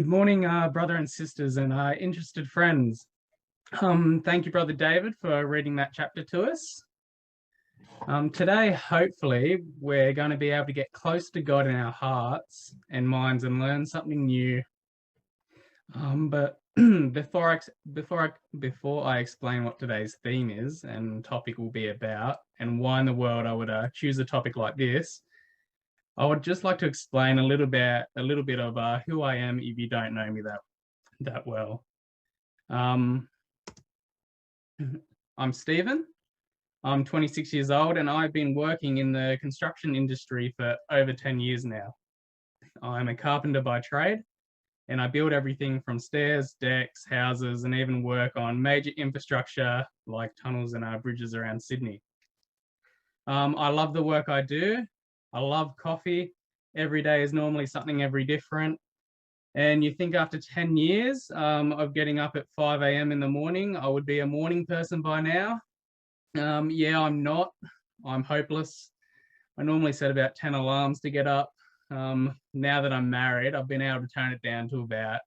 Good morning, brother and sisters and interested friends. Thank you, Brother David, for reading that chapter to us. Today, hopefully, we're going to be able to get close to God in our hearts and minds and learn something new. But before I explain what today's theme is and topic will be about, and why in the world I would choose a topic like this, I would just like to explain a little bit of who I am if you don't know me that well. I'm Stephen. I'm 26 years old and I've been working in the construction industry for over 10 years now. I'm a carpenter by trade and I build everything from stairs, decks, houses, and even work on major infrastructure like tunnels and bridges around Sydney. I love the work I do. I love coffee. Every day is normally something different. And you think after 10 years of getting up at 5 a.m. in the morning, I would be a morning person by now. Yeah, I'm not. I'm hopeless. I normally set about 10 alarms to get up. Now that I'm married, I've been able to turn it down to about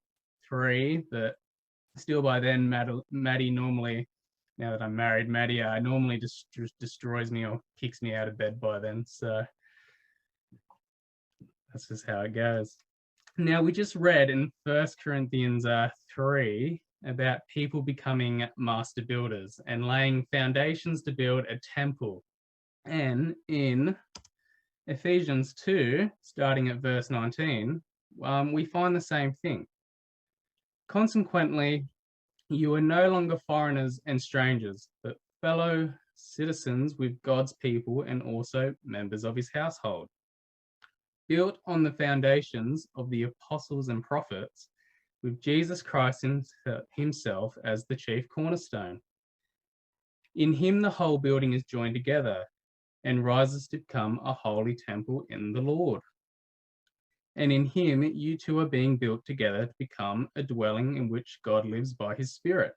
3, but still by then, Maddie normally, now that I'm married, Maddie normally just destroys me or kicks me out of bed by then. So that's just how it goes. Now, we just read in 1 Corinthians 3 about people becoming master builders and laying foundations to build a temple. And in Ephesians 2, starting at verse 19, we find the same thing. Consequently, you are no longer foreigners and strangers, but fellow citizens with God's people and also members of his household, built on the foundations of the apostles and prophets, with Jesus Christ himself as the chief cornerstone. In him the whole building is joined together and rises to become a holy temple in the Lord. And in him you two are being built together to become a dwelling in which God lives by his Spirit.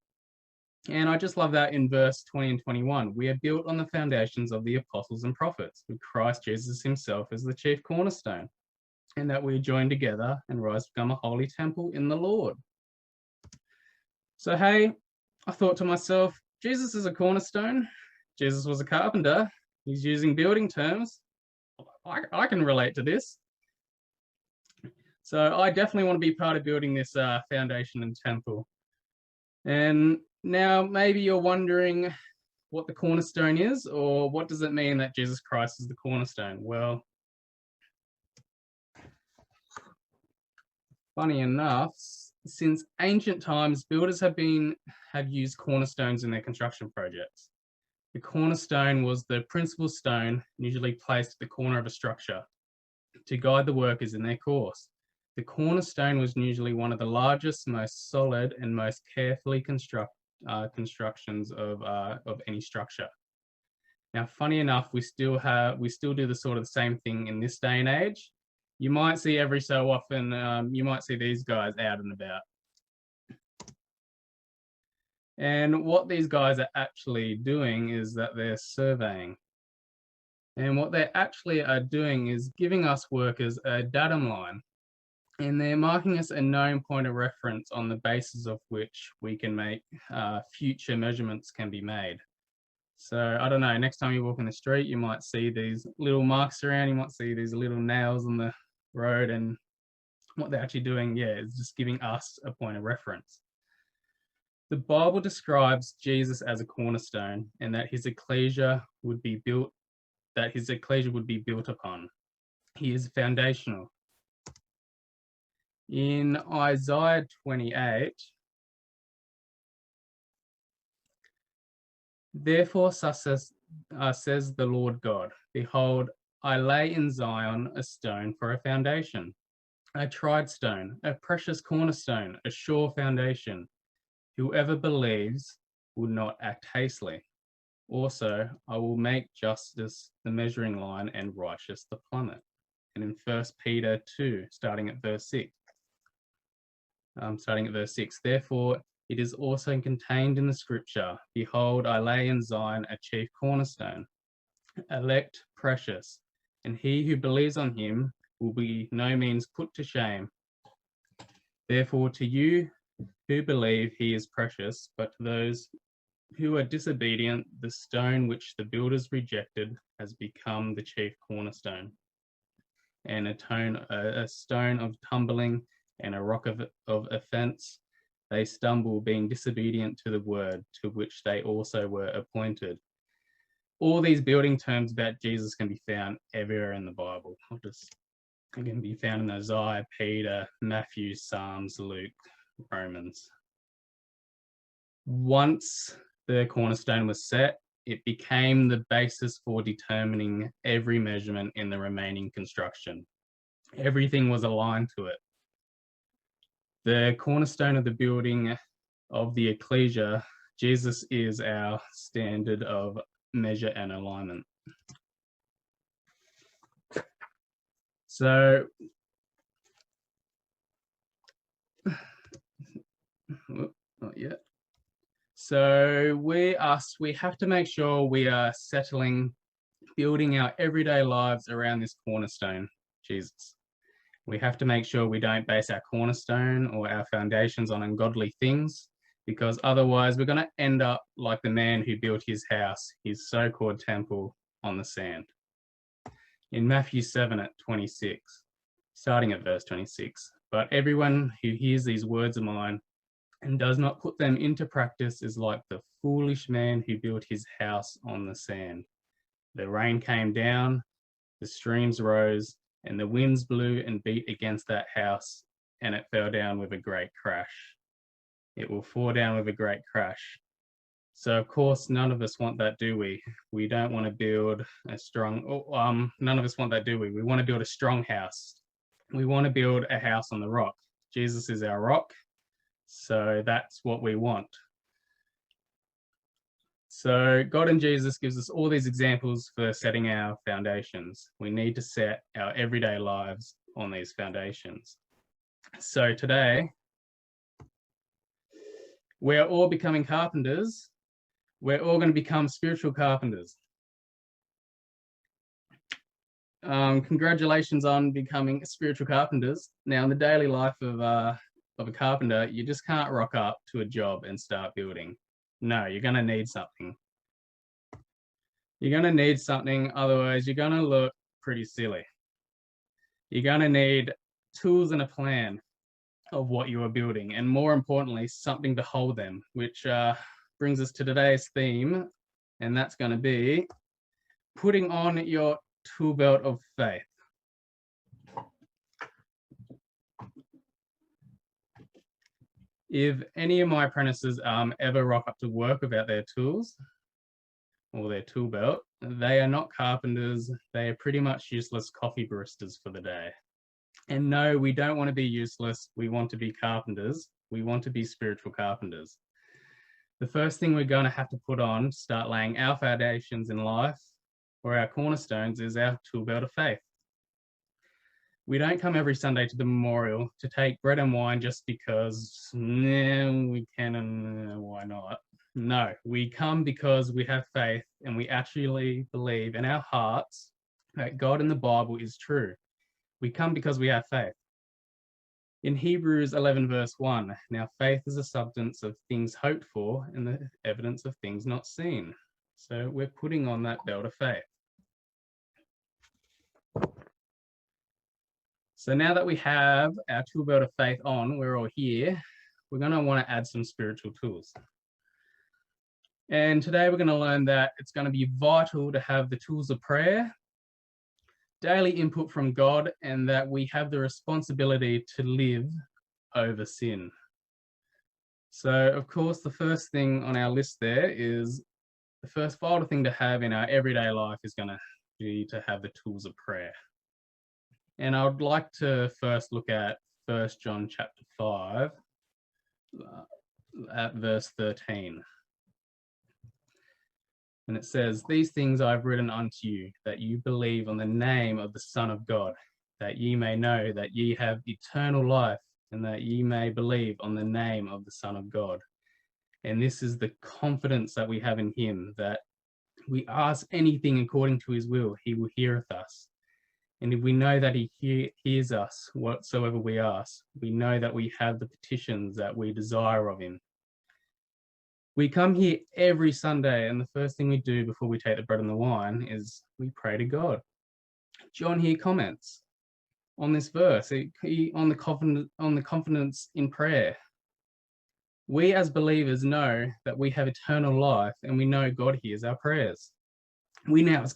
And I just love that in verse 20 and 21. We are built on the foundations of the apostles and prophets, with Christ Jesus himself as the chief cornerstone, and that we join together and rise to become a holy temple in the Lord. So, hey, I thought to myself, Jesus is a cornerstone. Jesus was a carpenter. He's using building terms. I can relate to this. So I definitely want to be part of building this foundation and temple. And now maybe you're wondering what the cornerstone is, or what does it mean that Jesus Christ is the cornerstone? Well, funny enough, since ancient times, builders have used cornerstones in their construction projects. The cornerstone was the principal stone usually placed at the corner of a structure to guide the workers in their course. The cornerstone was usually one of the largest, most solid, and most carefully constructions of any structure. Now, funny enough, we still do the sort of same thing in this day and age. You might see every so often, you might see these guys out and about. And what these guys are actually doing is that they're surveying. And what they actually are doing is giving us workers a datum line. And they're marking us a known point of reference on the basis of which we can make future measurements can be made. So I don't know, next time you walk in the street, you might see these little marks around, you might see these little nails on the road, and what they're actually doing, is just giving us a point of reference. The Bible describes Jesus as a cornerstone and that his ecclesia would be built upon. He is foundational. In Isaiah 28, therefore says the Lord God, behold, I lay in Zion a stone for a foundation, a tried stone, a precious cornerstone, a sure foundation. Whoever believes will not act hastily. Also, I will make justice the measuring line and righteous the plummet. And in 1 Peter 2, starting at verse 6, therefore it is also contained in the scripture, behold, I lay in Zion a chief cornerstone, elect, precious, and he who believes on him will be no means put to shame. Therefore, to you who believe, he is precious, but to those who are disobedient, the stone which the builders rejected has become the chief cornerstone, and a stone of tumbling and a rock of offense. They stumble, being disobedient to the word to which they also were appointed. All these building terms about Jesus can be found everywhere in the Bible. It can be found in Isaiah, Peter, Matthew, Psalms, Luke, Romans. Once the cornerstone was set, it became the basis for determining every measurement in the remaining construction. Everything was aligned to it. The cornerstone of the building of the ecclesia, Jesus is our standard of measure and alignment. So, not yet. So we have to make sure we are settling, building our everyday lives around this cornerstone, Jesus. We have to make sure we don't base our cornerstone or our foundations on ungodly things, because otherwise we're going to end up like the man who built his house, his so-called temple, on the sand. In Matthew 7:26, starting at verse 26, but everyone who hears these words of mine and does not put them into practice is like the foolish man who built his house on the sand. The rain came down, the streams rose, and the winds blew and beat against that house, and it fell down with a great crash. It will fall down with a great crash. So, of course, none of us want that, do we? We don't want to build a strong, none of us want that, do we? We want to build a strong house. We want to build a house on the rock. Jesus is our rock, so that's what we want. So God and Jesus gives us all these examples for setting our foundations. We need to set our everyday lives on these foundations. So today, we're all becoming carpenters. We're all going to become spiritual carpenters. Congratulations on becoming spiritual carpenters. Now, in the daily life of a carpenter, you just can't rock up to a job and start building. No, you're going to need something. You're going to need something, otherwise you're going to look pretty silly. You're going to need tools and a plan of what you are building, and more importantly, something to hold them, which brings us to today's theme, and that's going to be putting on your tool belt of faith. If any of my apprentices ever rock up to work without their tools or their tool belt, they are not carpenters. They are pretty much useless coffee baristas for the day. And no, we don't want to be useless. We want to be carpenters. We want to be spiritual carpenters. The first thing we're going to have to put on, start laying our foundations in life, or our cornerstones, is our tool belt of faith. We don't come every Sunday to the memorial to take bread and wine just because we can and why not. No, we come because we have faith and we actually believe in our hearts that God in the Bible is true. We come because we have faith. In Hebrews 11 verse 1, now faith is a substance of things hoped for and the evidence of things not seen. So we're putting on that belt of faith. So now that we have our tool belt of faith on, we're all here, we're going to want to add some spiritual tools. And today we're going to learn that it's going to be vital to have the tools of prayer, daily input from God, and that we have the responsibility to live over sin. So, of course, the first thing on our list there is the first vital thing to have in our everyday life is going to be to have the tools of prayer. And I would like to first look at 1 John chapter 5, at verse 13. And it says, "These things I've written unto you, that you believe on the name of the Son of God, that ye may know that ye have eternal life, and that ye may believe on the name of the Son of God." And this is the confidence that we have in him, that we ask anything according to his will, he will heareth us. And if we know that he hears us whatsoever we ask, we know that we have the petitions that we desire of him. We come here every Sunday, and the first thing we do before we take the bread and the wine is we pray to God. John here comments on this verse, on the confidence in prayer. We as believers know that we have eternal life, and we know God hears our prayers. We now as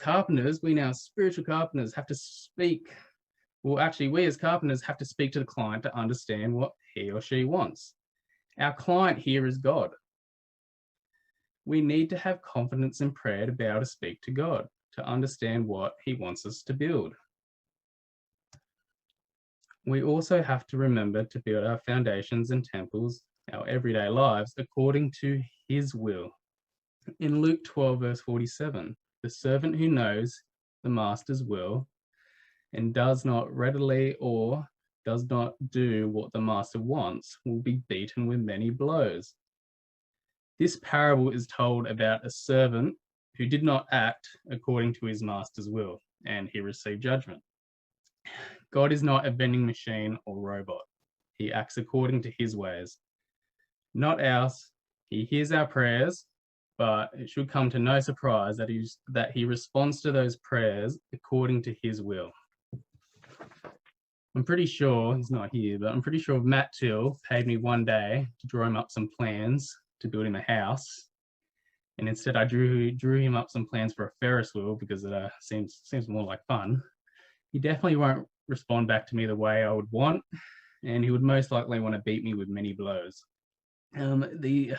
spiritual carpenters have to speak. Well, actually, we as carpenters have to speak to the client to understand what he or she wants. Our client here is God. We need to have confidence in prayer to be able to speak to God, to understand what he wants us to build. We also have to remember to build our foundations and temples, our everyday lives, according to his will. In Luke 12, verse 47, the servant who knows the master's will and does not readily or does not do what the master wants will be beaten with many blows. This parable is told about a servant who did not act according to his master's will, and he received judgment. God is not a vending machine or robot. He acts according to his ways, not ours. He hears our prayers, but it should come to no surprise that he responds to those prayers according to his will. I'm pretty sure, he's not here, but I'm pretty sure Matt Till paid me one day to draw him up some plans to build him a house. And instead I drew him up some plans for a Ferris wheel because it seems more like fun. He definitely won't respond back to me the way I would want, and he would most likely want to beat me with many blows. The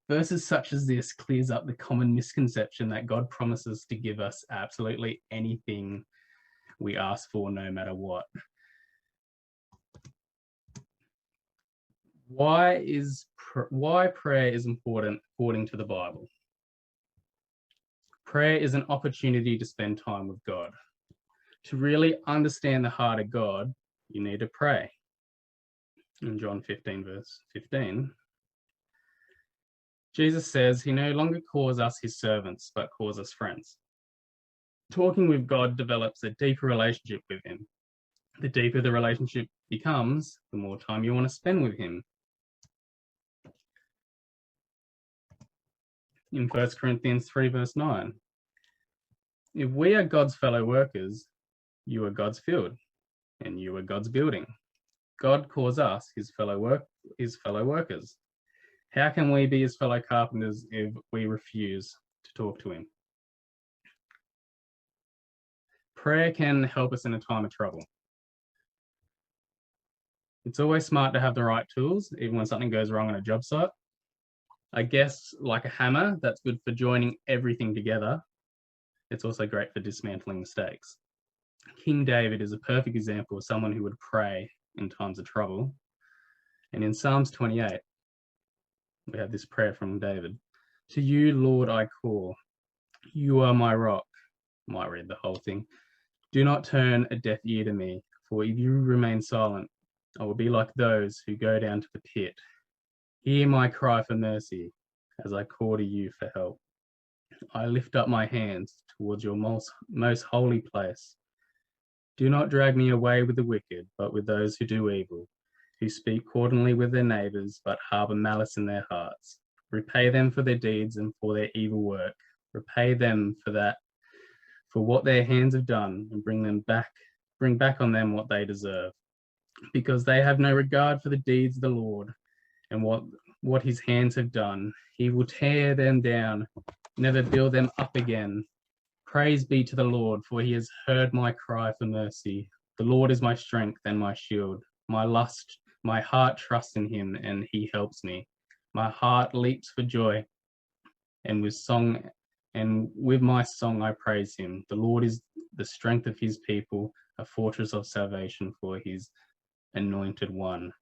verses such as this clears up the common misconception that God promises to give us absolutely anything we ask for, no matter what. Why prayer is important according to the Bible? Prayer is an opportunity to spend time with God. To really understand the heart of God, you need to pray. In John 15, verse 15, Jesus says he no longer calls us his servants, but calls us friends. Talking with God develops a deeper relationship with him. The deeper the relationship becomes, the more time you want to spend with him. In 1 Corinthians 3, verse 9, if we are God's fellow workers, you are God's field, and you are God's building. God calls us his fellow workers. How can we be his fellow carpenters if we refuse to talk to him? Prayer can help us in a time of trouble. It's always smart to have the right tools, even when something goes wrong on a job site. I guess like a hammer, that's good for joining everything together. It's also great for dismantling mistakes. King David is a perfect example of someone who would pray in times of trouble. And in Psalms 28, we have this prayer from David. To you, Lord, I call. You are my rock. I might read the whole thing. Do not turn a deaf ear to me, for if you remain silent, I will be like those who go down to the pit. Hear my cry for mercy as I call to you for help. I lift up my hands towards your most holy place. Do not drag me away with the wicked, but with those who do evil, who speak accordingly with their neighbors, but harbor malice in their hearts. Repay them for their deeds and for their evil work. Repay them for what their hands have done, and bring back on them what they deserve. Because they have no regard for the deeds of the Lord and what his hands have done. He will tear them down, never build them up again. Praise be to the Lord, for he has heard my cry for mercy. The Lord is my strength and my shield. My heart trusts in him, and he helps me. My heart leaps for joy, and with my song I praise him. The Lord is the strength of his people, a fortress of salvation for his anointed one.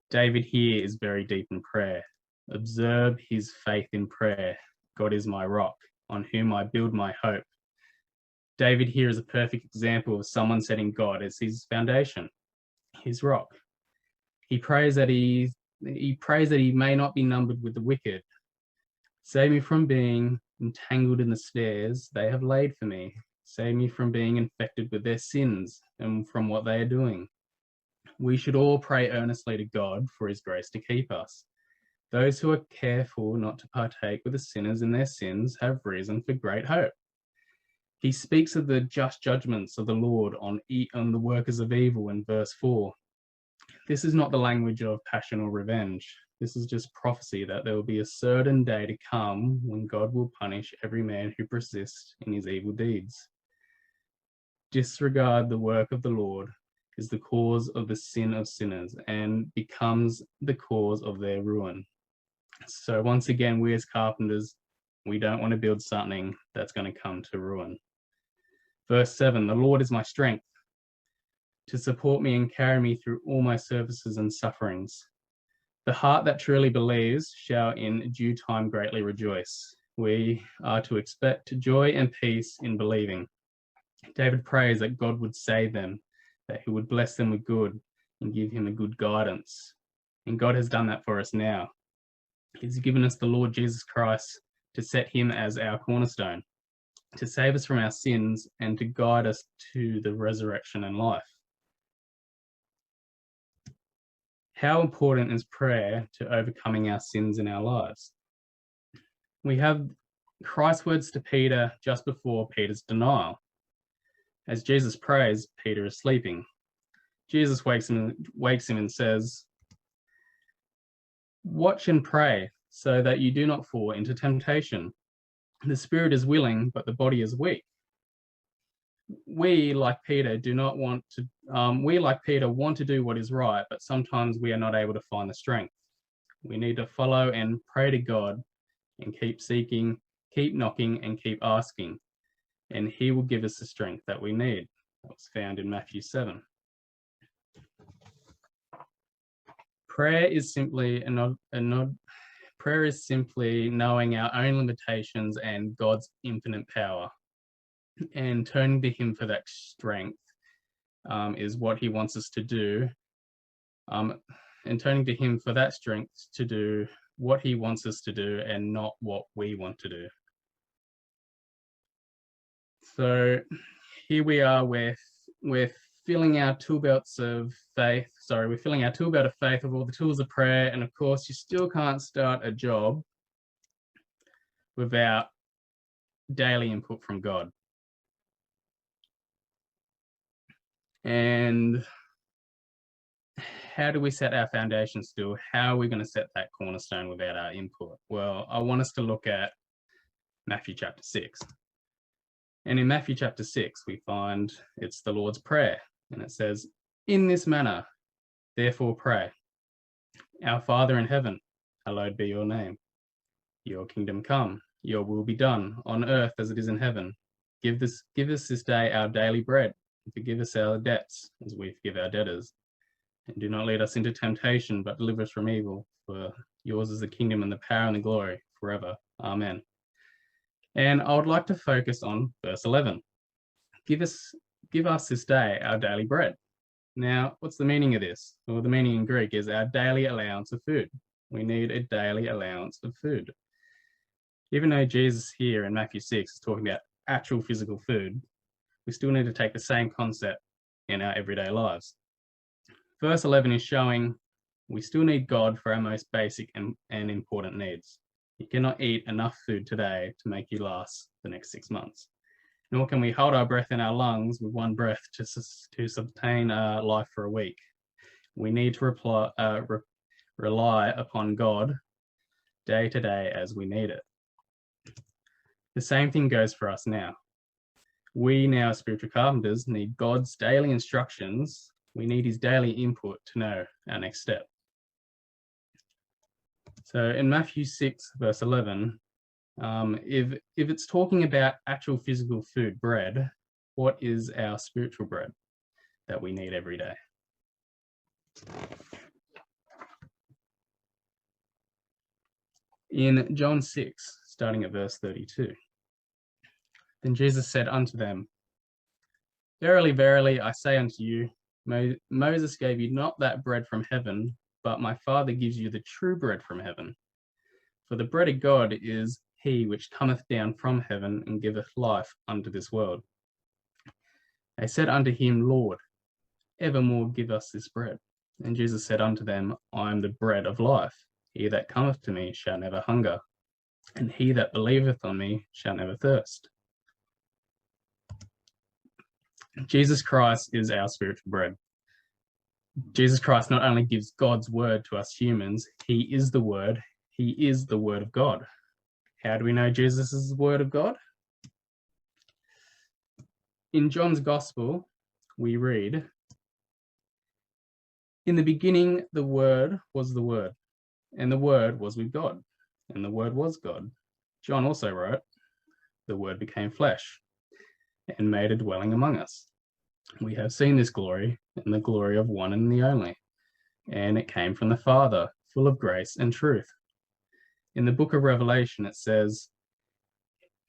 David here is very deep in prayer. Observe his faith in prayer. God is my rock, on whom I build my hope. David here is a perfect example of someone setting God as his foundation, his rock. He prays that he may not be numbered with the wicked. Save me from being entangled in the snares they have laid for me. Save me from being infected with their sins and from what they are doing. We should all pray earnestly to God for his grace to keep us. Those who are careful not to partake with the sinners in their sins have reason for great hope. He speaks of the just judgments of the Lord on the workers of evil in verse 4. This is not the language of passion or revenge. This is just prophecy that there will be a certain day to come when God will punish every man who persists in his evil deeds. Disregard the work of the Lord is the cause of the sin of sinners and becomes the cause of their ruin. So once again, we as carpenters, we don't want to build something that's going to come to ruin. Verse 7, the Lord is my strength to support me and carry me through all my services and sufferings. The heart that truly believes shall in due time greatly rejoice. We are to expect joy and peace in believing. David prays that God would save them, that he would bless them with good and give him a good guidance. And God has done that for us now. He's given us the Lord Jesus Christ to set him as our cornerstone, to save us from our sins and to guide us to the resurrection and life. How important is prayer to overcoming our sins in our lives? We have Christ's words to Peter just before Peter's denial. As Jesus prays, Peter is sleeping. Jesus wakes him and says, "Watch and pray so that you do not fall into temptation. The spirit is willing, but the body is weak." We, like Peter, want to do what is right, but sometimes we are not able to find the strength. We need to follow and pray to God and keep seeking, keep knocking, and keep asking, and he will give us the strength that we need. That was found in Matthew 7. Prayer is simply knowing our own limitations and God's infinite power, and turning to him for that strength is what he wants us to do. And turning to him for that strength to do what he wants us to do and not what we want to do. So here we are with filling our tool belts of faith. We're filling our tool belt of faith with all the tools of prayer. And of course, you still can't start a job without daily input from God. And how do we set our foundation still? How are we going to set that cornerstone without our input? Well, I want us to look at Matthew chapter 6. And in Matthew chapter 6, we find it's the Lord's Prayer. And it says, "In this manner, therefore pray. Our Father in heaven, hallowed be your name. Your kingdom come, your will be done on earth as it is in heaven. Give us this day our daily bread, and forgive us our debts as we forgive our debtors. And do not lead us into temptation, but deliver us from evil. For yours is the kingdom and the power and the glory forever. Amen." And I would like to focus on verse 11. Give us this day our daily bread. Now, what's the meaning of this? Well, the meaning in Greek is our daily allowance of food. We need a daily allowance of food. Even though Jesus here in Matthew 6 is talking about actual physical food, we still need to take the same concept in our everyday lives. Verse 11 is showing we still need God for our most basic and important needs. You cannot eat enough food today to make you last the next 6 months. Nor can we hold our breath in our lungs with one breath to sustain life for a week. We need to rely upon God day to day as we need it. The same thing goes for us now. We now, as spiritual carpenters, need God's daily instructions. We need his daily input to know our next step. So in Matthew 6, verse 11, if it's talking about actual physical food, bread, what is our spiritual bread that we need every day? In John 6, starting at verse 32, then Jesus said unto them, "Verily, verily, I say unto you, Moses gave you not that bread from heaven, but my Father gives you the true bread from heaven. For the bread of God is he which cometh down from heaven and giveth life unto this world. They said unto him, Lord, evermore give us this bread. And Jesus said unto them, I am the bread of life. He that cometh to me shall never hunger, and he that believeth on me shall never thirst. Jesus Christ is our spiritual bread. Jesus Christ not only gives God's word to us humans, he is the word. He is the word of God. How do we know Jesus is the word of God? In John's Gospel, we read, in the beginning, the Word was the Word, and the Word was with God, and the Word was God. John also wrote, the Word became flesh and made a dwelling among us. We have seen this glory, and the glory of one and the only, and it came from the Father, full of grace and truth. In the book of Revelation, it says,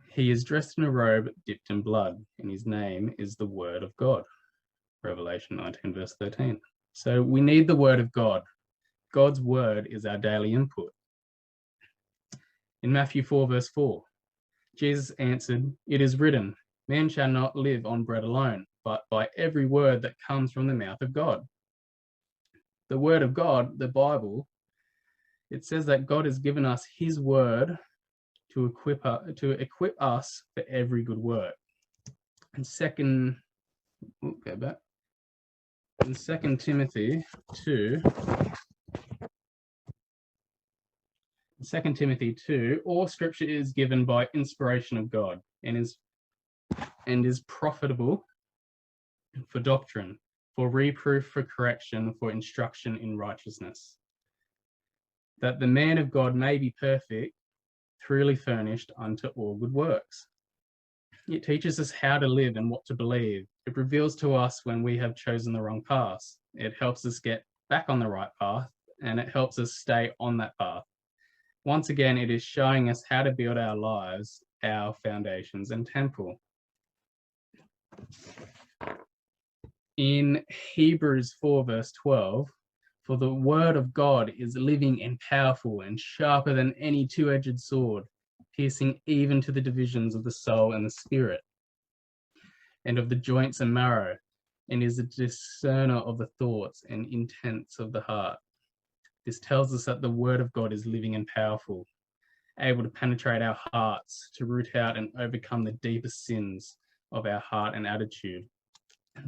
he is dressed in a robe dipped in blood, and his name is the Word of God. Revelation 19, verse 13. So we need the word of God. God's word is our daily input. In Matthew 4, verse 4, Jesus answered, it is written, man shall not live on bread alone, but by every word that comes from the mouth of God. The word of God, the Bible, it says that God has given us his word to equip us for every good work. And in 2 Timothy 2, all scripture is given by inspiration of God and is profitable for doctrine, for reproof, for correction, for instruction in righteousness, that the man of God may be perfect, truly furnished unto all good works. It teaches us how to live and what to believe. It reveals to us when we have chosen the wrong path. It helps us get back on the right path, and it helps us stay on that path. Once again, it is showing us how to build our lives, our foundations and temple. In Hebrews 4, verse 12, for the word of God is living and powerful and sharper than any two-edged sword, piercing even to the divisions of the soul and the spirit, and of the joints and marrow, and is a discerner of the thoughts and intents of the heart. This tells us that the word of God is living and powerful, able to penetrate our hearts, to root out and overcome the deepest sins of our heart and attitude.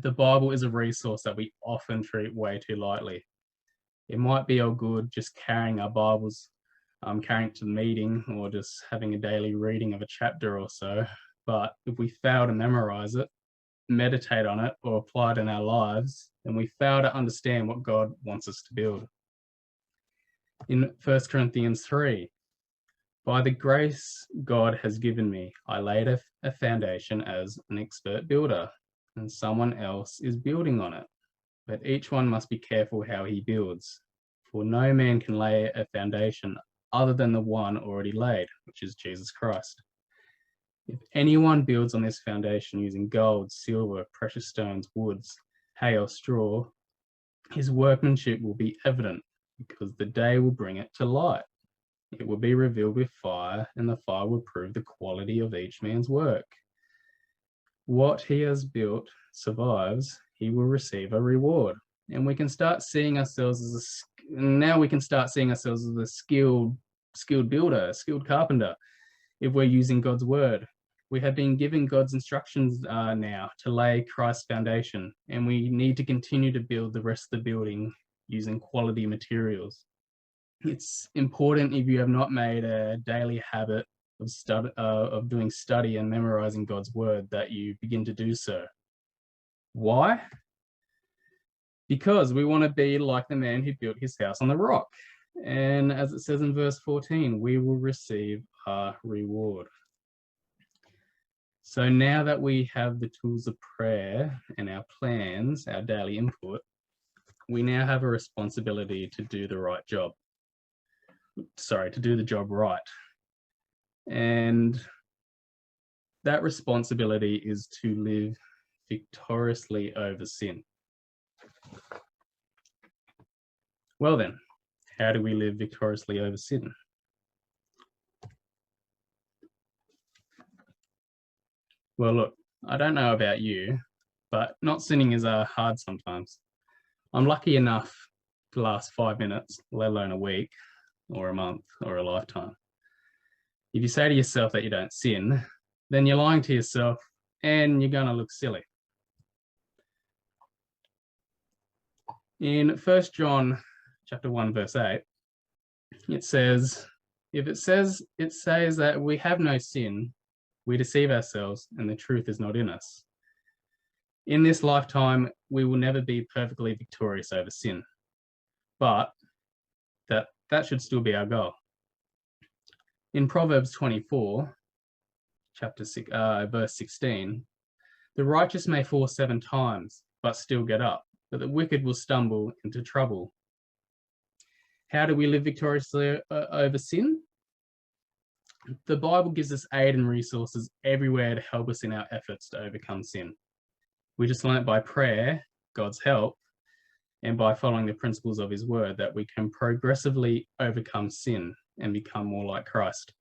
The Bible is a resource that we often treat way too lightly. It might be all good just carrying our Bibles, carrying it to the meeting, or just having a daily reading of a chapter or so. But if we fail to memorize it, meditate on it, or apply it in our lives, then we fail to understand what God wants us to build. In 1 Corinthians 3, by the grace God has given me, I laid a foundation as an expert builder, and someone else is building on it. But each one must be careful how he builds, for no man can lay a foundation other than the one already laid, which is Jesus Christ. If anyone builds on this foundation using gold, silver, precious stones, woods, hay, or straw, his workmanship will be evident, because the day will bring it to light. It will be revealed with fire, and the fire will prove the quality of each man's work. What he has built survives, he will receive a reward. And we can start seeing ourselves as a skilled builder, a skilled carpenter, if we're using God's word. We have been given God's instructions now to lay Christ's foundation, and we need to continue to build the rest of the building using quality materials. It's important, if you have not made a daily habit of doing study and memorizing God's word, that you begin to do so. Why? Because we want to be like the man who built his house on the rock. And as it says in verse 14, we will receive a reward. So now that we have the tools of prayer and our plans, our daily input, we now have a responsibility to do the right job. To do the job right. And that responsibility is to live victoriously over sin. Well then, how do we live victoriously over sin? Well, look, I don't know about you, but not sinning is hard sometimes. I'm lucky enough to last 5 minutes, let alone a week or a month or a lifetime. If you say to yourself that you don't sin, then you're lying to yourself and you're going to look silly. In 1 John chapter 1, verse 8, it says, if it says that we have no sin, we deceive ourselves and the truth is not in us. In this lifetime, we will never be perfectly victorious over sin, but that should still be our goal. In Proverbs 24, chapter 6, verse 16, the righteous may fall 7 times, but still get up, but the wicked will stumble into trouble. How do we live victoriously over sin? The Bible gives us aid and resources everywhere to help us in our efforts to overcome sin. We just learnt by prayer, God's help, and by following the principles of his word that we can progressively overcome sin and become more like Christ.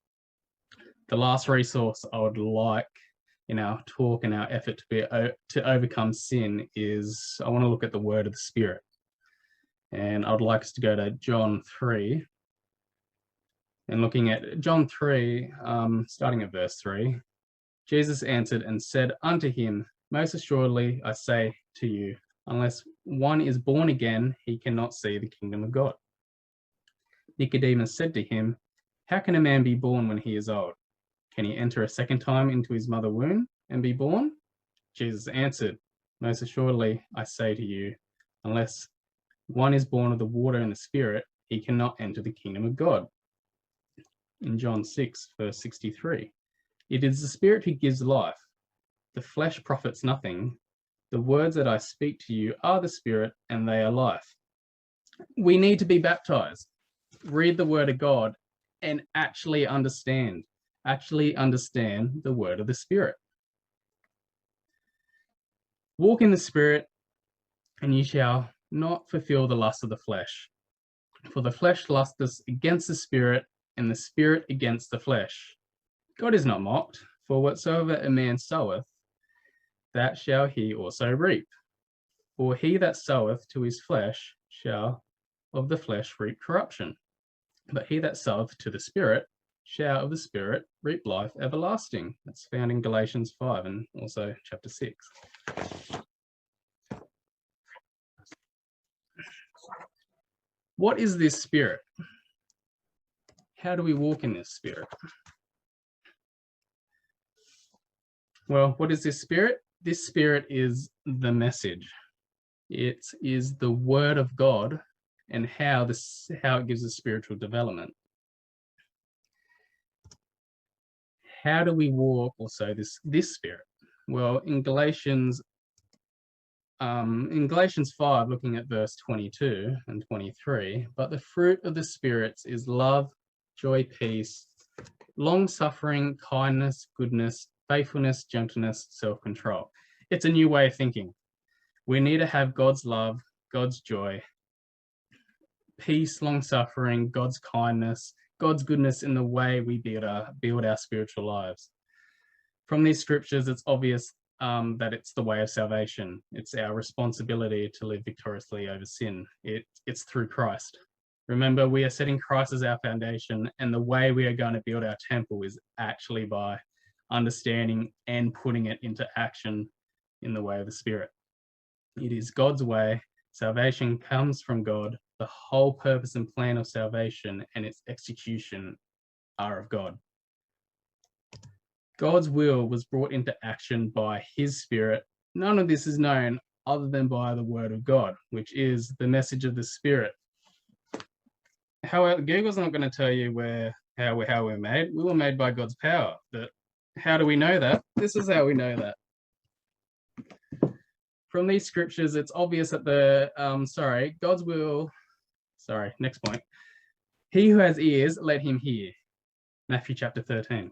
The last resource I would like in our talk and our effort to overcome sin is I want to look at the word of the Spirit. And I'd like us to go to John 3. And looking at John 3, starting at verse 3, Jesus answered and said unto him, most assuredly I say to you, unless one is born again, he cannot see the kingdom of God. Nicodemus said to him, how can a man be born when he is old? Can he enter a second time into his mother's womb and be born? Jesus answered, most assuredly I say to you, unless one is born of the water and the Spirit, he cannot enter the kingdom of God. In John 6, verse 63, it is the Spirit who gives life. The flesh profits nothing. The words that I speak to you are the Spirit and they are life. We need to be baptized, read the word of God, and actually understand the word of the Spirit. Walk in the Spirit, and ye shall not fulfill the lust of the flesh. For the flesh lusteth against the Spirit, and the Spirit against the flesh. God is not mocked, for whatsoever a man soweth, that shall he also reap. For he that soweth to his flesh shall of the flesh reap corruption. But he that soweth to the Spirit shall of the Spirit reap life everlasting. That's found in Galatians 5 and also chapter 6. What is this Spirit? How do we walk in this Spirit? Well, what is this Spirit? This Spirit is the message. It is the word of God and how it gives us spiritual development. How do we walk also this Spirit? Well, in Galatians 5, looking at verse 22 and 23, but the fruit of the spirits is love, joy, peace, long-suffering, kindness, goodness, faithfulness, gentleness, self-control. It's a new way of thinking. We need to have God's love, God's joy, peace, long-suffering, God's kindness, God's goodness in the way we build our spiritual lives. From these scriptures, it's obvious that it's the way of salvation. It's our responsibility to live victoriously over sin. It's through Christ. Remember, we are setting Christ as our foundation, and the way we are going to build our temple is actually by understanding and putting it into action in the way of the Spirit. It is God's way. Salvation comes from God. The whole purpose and plan of salvation and its execution are of God. God's will was brought into action by his Spirit. None of this is known other than by the word of God, which is the message of the Spirit. However, Google's not going to tell you how we're made. We were made by God's power. But how do we know that? This is how we know that. From these scriptures, it's obvious that God's will, next point. He who has ears, let him hear. Matthew chapter 13.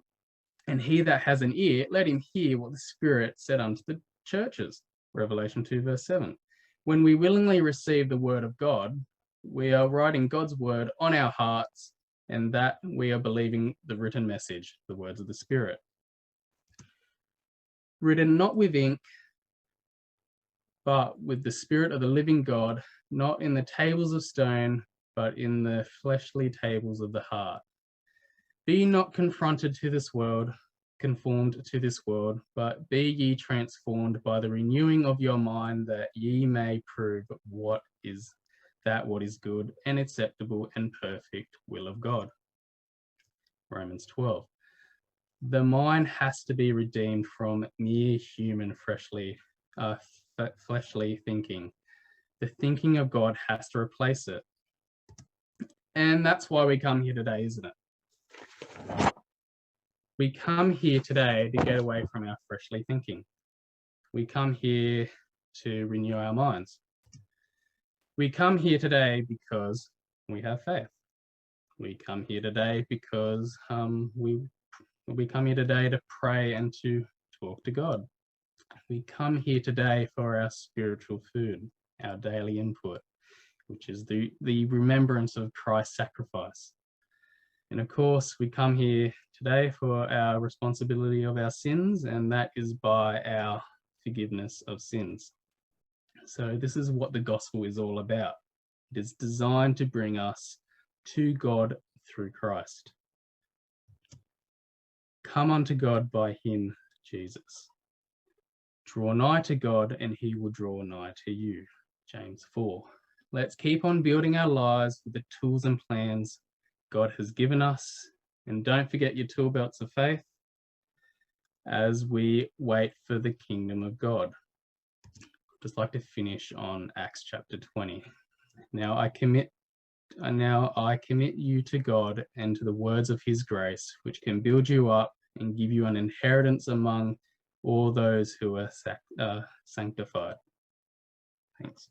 And he that has an ear, let him hear what the Spirit said unto the churches. Revelation 2 verse 7. When we willingly receive the word of God, we are writing God's word on our hearts, and that we are believing the written message, the words of the Spirit. Written not with ink, but with the Spirit of the living God, not in the tables of stone, but in the fleshly tables of the heart. Be not conformed to this world, but be ye transformed by the renewing of your mind, that ye may prove what is good and acceptable and perfect will of God. Romans 12. The mind has to be redeemed from mere human fleshly thinking. The thinking of God has to replace it. And that's why we come here today, isn't it? We come here today to get away from our fleshly thinking. We come here to renew our minds. We come here today because we have faith. We come here today because we come here today to pray and to talk to God. We come here today for our spiritual food, our daily input, which is the remembrance of Christ's sacrifice. And of course, we come here today for our responsibility of our sins, and that is by our forgiveness of sins. So this is what the gospel is all about. It is designed to bring us to God through Christ. Come unto God by him, Jesus. Draw nigh to God and he will draw nigh to you. James 4. Let's keep on building our lives with the tools and plans God has given us. And don't forget your tool belts of faith as we wait for the kingdom of God. I'd just like to finish on Acts chapter 20. Now I commit you to God and to the words of his grace, which can build you up and give you an inheritance among all those who are sanctified. Thanks.